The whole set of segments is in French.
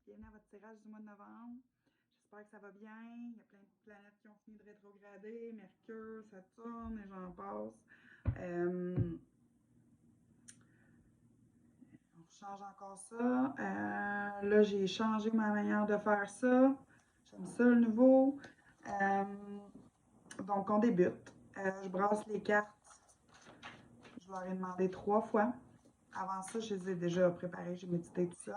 Bienvenue à votre tirage du mois de novembre. J'espère que ça va bien. Il y a plein de planètes qui ont fini de rétrograder. Mercure, Saturne et j'en passe. On change encore ça. Là, j'ai changé ma manière de faire ça. J'aime ça le nouveau. Euh, donc, on débute. Je brasse les cartes. Je leur ai demandé 3 fois. Avant ça, je les ai déjà préparées. J'ai médité tout ça.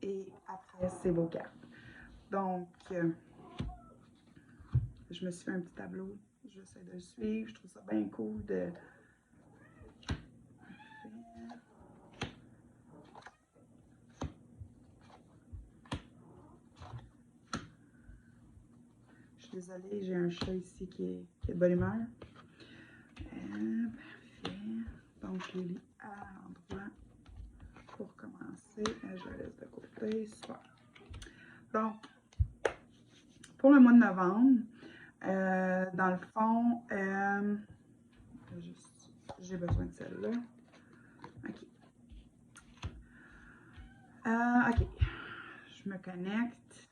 Et après, c'est vos cartes. Donc, je me suis fait un petit tableau. J'essaie de le suivre. Je trouve ça bien cool de. Je suis désolée, j'ai un chat ici qui est de bonne humeur. Parfait. Donc, je les lis à l'endroit pour commencer. Je la laisse de côté. Super. Donc, pour le mois de novembre, dans le fond, j'ai besoin de celle-là. OK. OK. Je me connecte.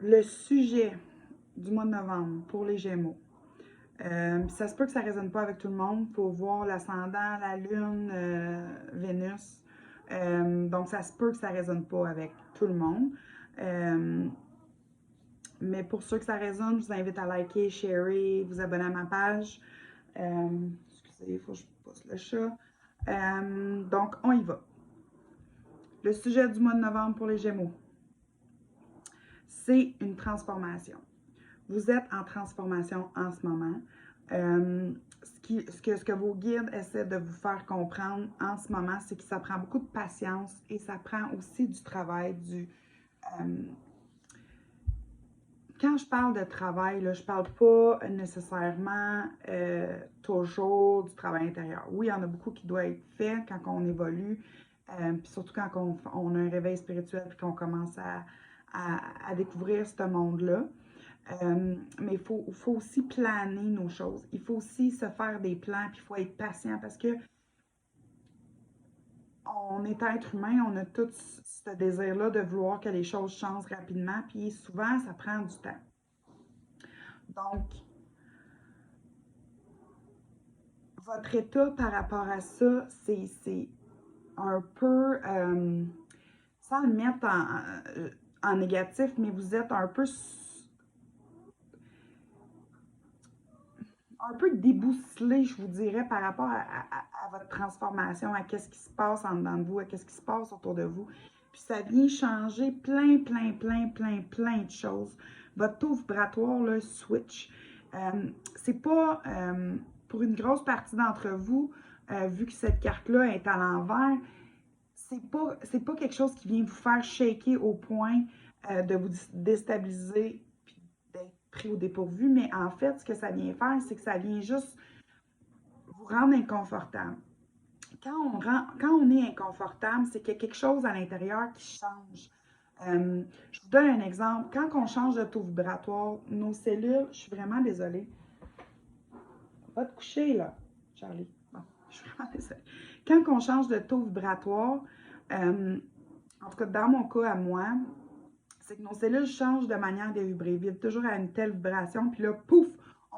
Le sujet du mois de novembre pour les Gémeaux. Ça se peut que ça ne résonne pas avec tout le monde. Il faut voir l'ascendant, la lune, Vénus. Donc, ça se peut que ça ne résonne pas avec tout le monde. Mais pour ceux que ça résonne, je vous invite à liker, sharer, vous abonner à ma page. Excusez, il faut que je pousse le chat. Donc, on y va. Le sujet du mois de novembre pour les Gémeaux, c'est une transformation. Vous êtes en transformation en ce moment. Ce que vos guides essaient de vous faire comprendre en ce moment, c'est que ça prend beaucoup de patience et ça prend aussi du travail, quand je parle de travail, là, je ne parle pas nécessairement toujours du travail intérieur. Oui, il y en a beaucoup qui doit être fait quand on évolue, puis surtout quand on a un réveil spirituel et qu'on commence à découvrir ce monde-là. Mais il faut aussi planer nos choses. Il faut aussi se faire des plans, puis il faut être patient parce que on est être humain, on a tout ce désir-là de vouloir que les choses changent rapidement, puis souvent, ça prend du temps. Donc, votre état par rapport à ça, c'est un peu, sans le mettre en négatif, mais vous êtes un peu débousselé, je vous dirais, par rapport à votre transformation, à qu'est-ce qui se passe en dedans de vous, à qu'est-ce qui se passe autour de vous. Puis ça vient changer plein de choses. Votre taux vibratoire, le switch. C'est pas, pour une grosse partie d'entre vous, vu que cette carte-là est à l'envers, c'est pas quelque chose qui vient vous faire shaker au point de vous déstabiliser puis d'être pris au dépourvu, mais en fait, ce que ça vient faire, c'est que ça vient juste vous rendre inconfortable. Quand on est inconfortable, c'est qu'il y a quelque chose à l'intérieur qui change. Je vous donne un exemple. Quand on change de taux vibratoire, nos cellules, je suis vraiment désolée. Va te coucher, là, Charlie. Bon, je suis vraiment désolée. Quand on change de taux vibratoire, en tout cas, dans mon cas à moi, c'est que nos cellules changent de manière de vibrer. Ils vibrent toujours à une telle vibration, puis là, pouf,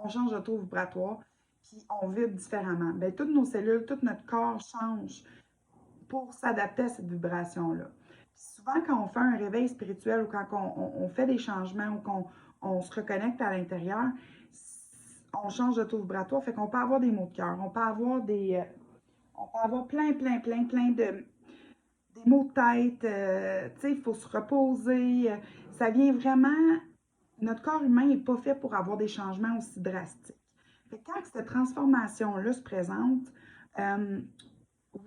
on change de taux vibratoire, puis on vibre différemment. Bien, toutes nos cellules, tout notre corps change pour s'adapter à cette vibration-là. Souvent, quand on fait un réveil spirituel ou quand on fait des changements ou qu'on se reconnecte à l'intérieur, on change de taux vibratoire, fait qu'on peut avoir des maux de cœur, on peut avoir on peut avoir plein de des maux de tête, tu sais, il faut se reposer. Ça vient vraiment. Notre corps humain n'est pas fait pour avoir des changements aussi drastiques. Fait que quand cette transformation-là se présente, euh,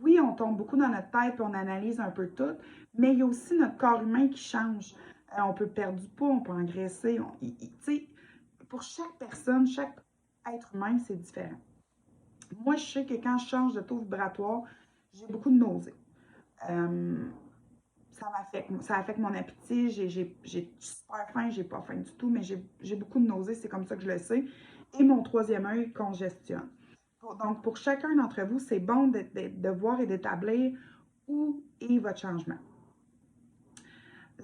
oui, on tombe beaucoup dans notre tête et on analyse un peu tout, mais il y a aussi notre corps humain qui change. On peut perdre du poids, on peut engraisser. Tu sais, pour chaque personne, chaque être humain, c'est différent. Moi, je sais que quand je change de taux vibratoire, j'ai beaucoup de nausées. Euh, ça affecte mon appétit. J'ai super faim, j'ai pas faim du tout, mais j'ai beaucoup de nausées, c'est comme ça que je le sais. Et mon troisième œil congestionne. Donc, pour chacun d'entre vous, c'est bon de voir et d'établir où est votre changement.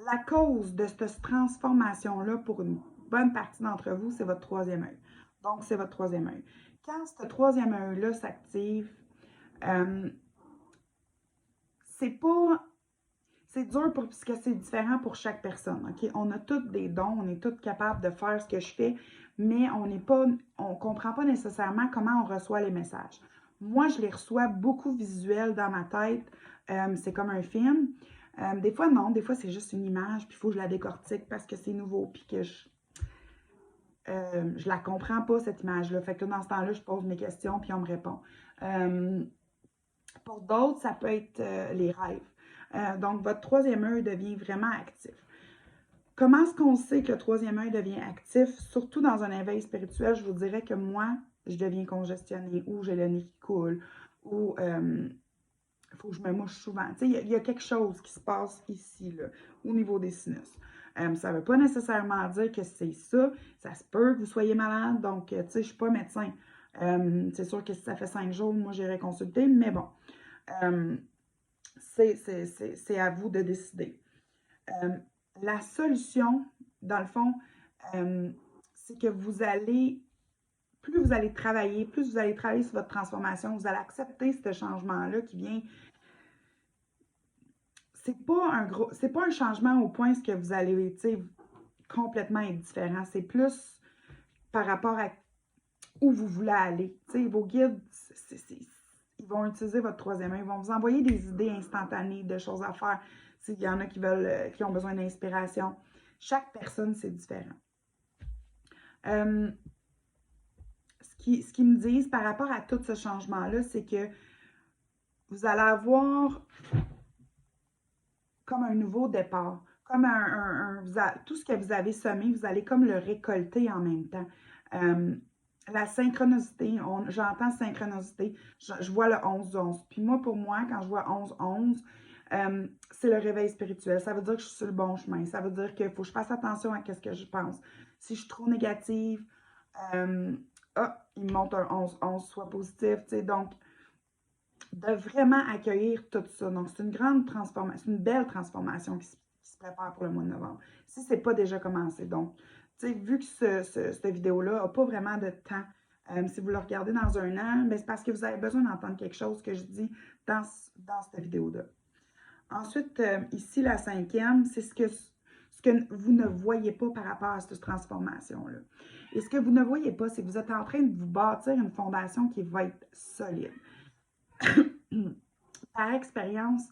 La cause de cette transformation-là, pour une bonne partie d'entre vous, c'est votre troisième œil. Donc, c'est votre troisième œil. Quand ce troisième œil-là s'active, c'est pas... C'est dur parce que c'est différent pour chaque personne, OK? On a tous des dons, on est tous capables de faire ce que je fais, mais on comprend pas nécessairement comment on reçoit les messages. Moi, je les reçois beaucoup visuels dans ma tête. C'est comme un film. Des fois, non. Des fois, c'est juste une image, puis il faut que je la décortique parce que c'est nouveau, puis que je la comprends pas, cette image-là. Fait que dans ce temps-là, je pose mes questions, puis on me répond. Pour d'autres, ça peut être les rêves. Donc, votre troisième œil devient vraiment actif. Comment est-ce qu'on sait que le troisième œil devient actif? Surtout dans un éveil spirituel, je vous dirais que moi, je deviens congestionnée, ou j'ai le nez qui coule, ou il faut que je me mouche souvent. Tu sais, il y a quelque chose qui se passe ici, là, au niveau des sinus. Ça ne veut pas nécessairement dire que c'est ça. Ça se peut que vous soyez malade, donc, tu sais, je ne suis pas médecin. C'est sûr que si ça fait 5 jours, moi, j'irai consulter, mais bon. C'est à vous de décider. La solution, dans le fond, c'est que plus vous allez travailler sur votre transformation, vous allez accepter ce changement-là qui vient. C'est pas un changement au point que vous allez, complètement être différent. C'est plus par rapport à où vous voulez aller. Vos guides, ils vont utiliser votre troisième œil, ils vont vous envoyer des idées instantanées de choses à faire. S'il y en a qui ont besoin d'inspiration. Chaque personne, c'est différent. Ce qu'ils me disent par rapport à tout ce changement-là, c'est que vous allez avoir comme un nouveau départ, comme tout ce que vous avez semé, vous allez comme le récolter en même temps. La synchronicité, j'entends synchronicité, je vois le 11-11. Puis moi, pour moi, quand je vois 11-11, c'est le réveil spirituel. Ça veut dire que je suis sur le bon chemin. Ça veut dire qu'il faut que je fasse attention à ce que je pense. Si je suis trop négative, il me montre un 11-11, soit positif. Donc, de vraiment accueillir tout ça. Donc, c'est une grande transformation, c'est une belle transformation qui se prépare pour le mois de novembre. Si ce n'est pas déjà commencé. Donc, vu que cette vidéo-là n'a pas vraiment de temps, si vous le regardez dans un an, c'est parce que vous avez besoin d'entendre quelque chose que je dis dans cette vidéo-là. Ensuite, ici, la cinquième, c'est ce que vous ne voyez pas par rapport à cette transformation-là. Et ce que vous ne voyez pas, c'est que vous êtes en train de vous bâtir une fondation qui va être solide. Par expérience,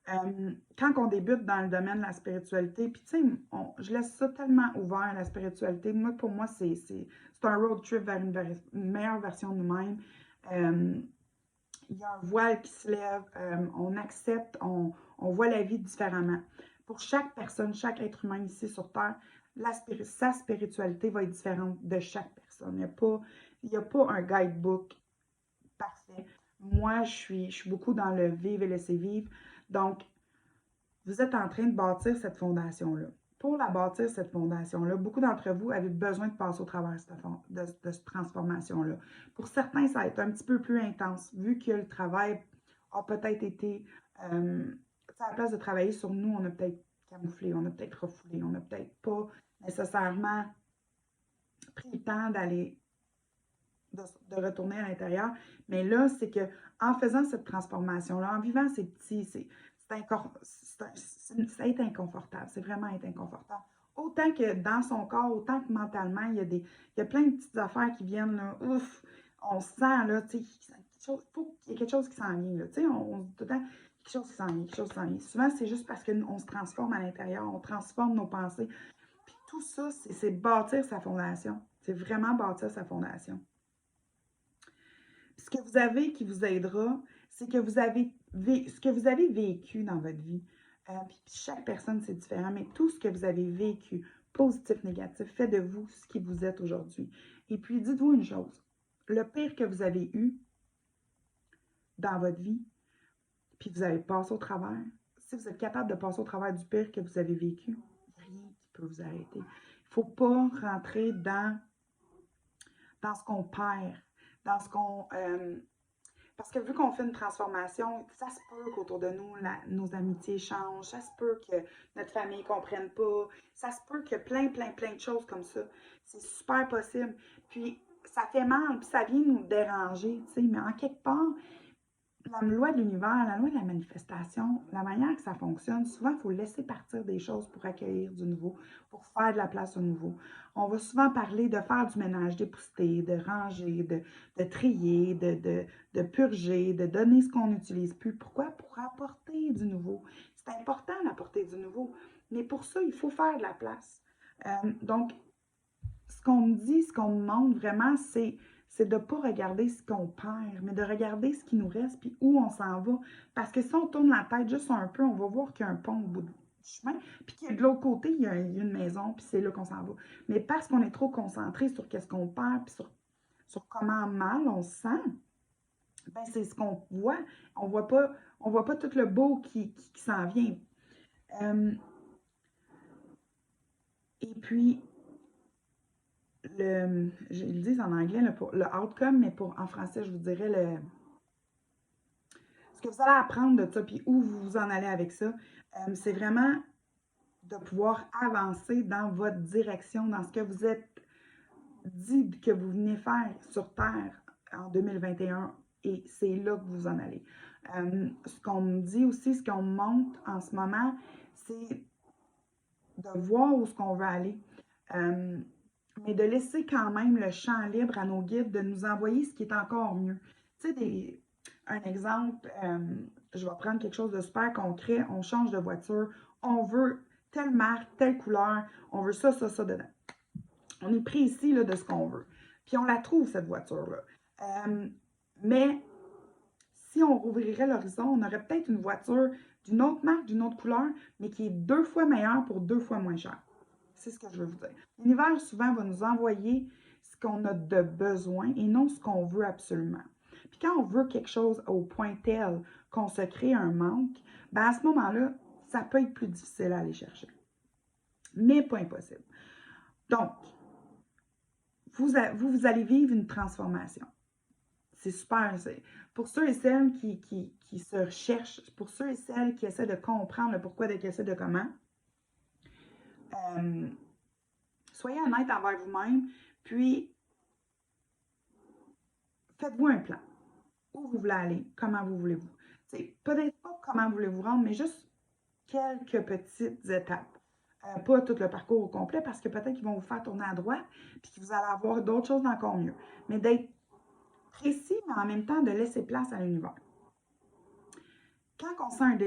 quand on débute dans le domaine de la spiritualité, puis tu sais, je laisse ça tellement ouvert, la spiritualité. Moi, pour moi, c'est un road trip vers une meilleure version de nous-mêmes. Il y a un voile qui se lève, on accepte, on voit la vie différemment. Pour chaque personne, chaque être humain ici sur Terre, sa spiritualité va être différente de chaque personne. Il n'y a pas un guidebook parfait. Moi, je suis beaucoup dans le vivre et laisser vivre. Donc, vous êtes en train de bâtir cette fondation-là. Pour la bâtir, cette fondation-là, beaucoup d'entre vous avez besoin de passer au travers de cette transformation-là. Pour certains, ça va être un petit peu plus intense, vu que le travail a peut-être été... à la place de travailler sur nous, on a peut-être camouflé, on a peut-être refoulé, on n'a peut-être pas nécessairement pris le temps d'aller de retourner à l'intérieur. Mais là, c'est que en faisant cette transformation-là, en vivant ces petits, c'est être inconfortable. C'est vraiment être inconfortable. Autant que dans son corps, autant que mentalement, il y a plein de petites affaires qui viennent, là, ouf, on sent, là, tu sais, qu'il y ait quelque chose qui s'en vient, là, tu sais, on se dit tout le temps, quelque chose qui s'en vient, quelque chose qui s'en vient. Souvent, c'est juste parce qu'on se transforme à l'intérieur, on transforme nos pensées. Puis tout ça, c'est bâtir sa fondation. C'est vraiment bâtir sa fondation. Ce que vous avez qui vous aidera, c'est que ce que vous avez vécu dans votre vie. Puis chaque personne, c'est différent, mais tout ce que vous avez vécu, positif, négatif, fait de vous ce qui vous êtes aujourd'hui. Et puis, dites-vous une chose, le pire que vous avez eu dans votre vie, puis vous avez passé au travers, si vous êtes capable de passer au travers du pire que vous avez vécu, rien qui peut vous arrêter. Il ne faut pas rentrer dans ce qu'on perd. dans ce qu'on... parce que vu qu'on fait une transformation, ça se peut qu'autour de nous, nos amitiés changent, ça se peut que notre famille ne comprenne pas, ça se peut que plein de choses comme ça. C'est super possible. Puis ça fait mal, puis ça vient nous déranger, tu sais, mais en quelque part, la loi de l'univers, la loi de la manifestation, la manière que ça fonctionne, souvent, il faut laisser partir des choses pour accueillir du nouveau, pour faire de la place au nouveau. On va souvent parler de faire du ménage, d'épousseter, de ranger, de trier, de purger, de donner ce qu'on n'utilise plus. Pourquoi? Pour apporter du nouveau. C'est important d'apporter du nouveau, mais pour ça, il faut faire de la place. Donc, ce qu'on me dit, ce qu'on me montre vraiment, c'est de ne pas regarder ce qu'on perd, mais de regarder ce qui nous reste, puis où on s'en va. Parce que si on tourne la tête juste un peu, on va voir qu'il y a un pont au bout du chemin, puis que de l'autre côté, il y a une maison, puis c'est là qu'on s'en va. Mais parce qu'on est trop concentré sur qu'est-ce qu'on perd, puis sur comment mal on se sent, ben c'est ce qu'on voit. On voit pas tout le beau qui s'en vient. Et puis, ils le disent en anglais, le outcome, mais en français, je vous dirais ce que vous allez apprendre de ça, puis où vous vous en allez avec ça, c'est vraiment de pouvoir avancer dans votre direction, dans ce que vous êtes dit que vous venez faire sur Terre en 2021, et c'est là que vous en allez. Ce qu'on me dit aussi, ce qu'on me montre en ce moment, c'est de voir où est-ce qu'on veut aller. Mais de laisser quand même le champ libre à nos guides de nous envoyer ce qui est encore mieux. Tu sais, un exemple, je vais prendre quelque chose de super concret, on change de voiture, on veut telle marque, telle couleur, on veut ça dedans. On est précis là, de ce qu'on veut. Puis on la trouve, cette voiture-là. Mais si on rouvrirait l'horizon, on aurait peut-être une voiture d'une autre marque, d'une autre couleur, mais qui est 2 fois meilleure pour 2 fois moins cher. C'est ce que je veux vous dire. L'univers, souvent, va nous envoyer ce qu'on a de besoin et non ce qu'on veut absolument. Puis quand on veut quelque chose au point tel qu'on se crée un manque, ben à ce moment-là, ça peut être plus difficile à aller chercher. Mais pas impossible. Donc, vous allez vivre une transformation. C'est super. Pour ceux et celles qui se recherchent, pour ceux et celles qui essaient de comprendre le pourquoi de qu'est-ce de comment, soyez honnête envers vous-même, puis faites-vous un plan. Où vous voulez aller, comment vous voulez-vous. Peut-être pas comment vous voulez vous rendre, mais juste quelques petites étapes. Pas tout le parcours au complet, parce que peut-être qu'ils vont vous faire tourner à droite, puis que vous allez avoir d'autres choses encore mieux. Mais d'être précis, mais en même temps de laisser place à l'univers. Quand on sent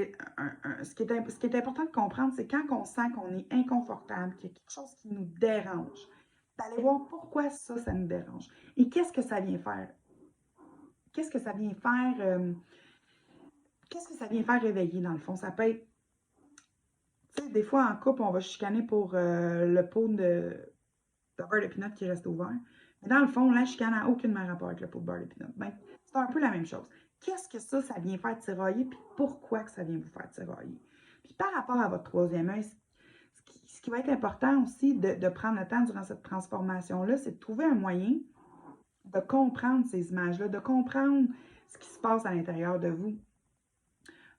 ce qui est important de comprendre, c'est quand on sent qu'on est inconfortable, qu'il y a quelque chose qui nous dérange, d'aller voir pourquoi ça nous dérange. Et qu'est-ce que ça vient faire? Qu'est-ce que ça vient faire? Qu'est-ce que ça vient faire réveiller, dans le fond? Ça peut être, tu sais, des fois en couple, on va chicaner pour le pot de beurre de pinot qui reste ouvert. Mais dans le fond, la chicane n'a aucunement rapport avec le pot de beurre de pinot. Ben, c'est un peu la même chose. Qu'est-ce que ça vient faire tirailler, puis pourquoi que ça vient vous faire tirailler? Puis par rapport à votre troisième œil, ce qui va être important aussi de prendre le temps durant cette transformation-là, c'est de trouver un moyen de comprendre ces images-là, de comprendre ce qui se passe à l'intérieur de vous.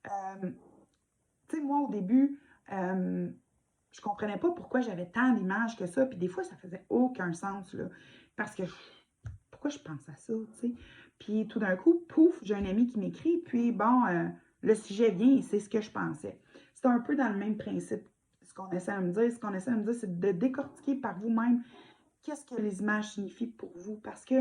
Tu sais, moi, au début, je comprenais pas pourquoi j'avais tant d'images que ça, puis des fois, ça faisait aucun sens, là, parce que pourquoi je pense à ça, tu sais? Puis tout d'un coup, pouf, j'ai un ami qui m'écrit, puis bon, le sujet vient et c'est ce que je pensais. C'est un peu dans le même principe, ce qu'on essaie de me dire. Ce qu'on essaie de me dire, c'est de décortiquer par vous-même qu'est-ce que les images signifient pour vous, parce que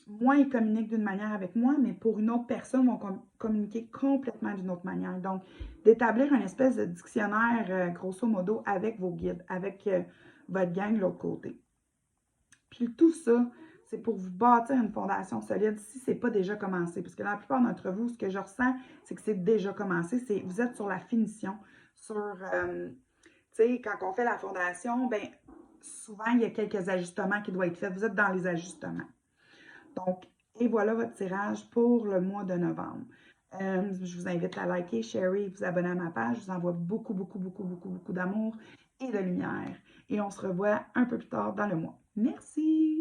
moi, ils communiquent d'une manière avec moi, mais pour une autre personne, ils vont communiquer complètement d'une autre manière. Donc, d'établir une espèce de dictionnaire, grosso modo, avec vos guides, avec votre gang de l'autre côté. Puis tout ça, c'est pour vous bâtir une fondation solide si ce n'est pas déjà commencé. Parce que la plupart d'entre vous, ce que je ressens, c'est que c'est déjà commencé. Vous êtes sur la finition, sur, tu sais, quand on fait la fondation, ben souvent, il y a quelques ajustements qui doivent être faits. Vous êtes dans les ajustements. Donc, et voilà votre tirage pour le mois de novembre. Je vous invite à liker, sharer et vous abonner à ma page. Je vous envoie beaucoup d'amour et de lumière. Et on se revoit un peu plus tard dans le mois. Merci!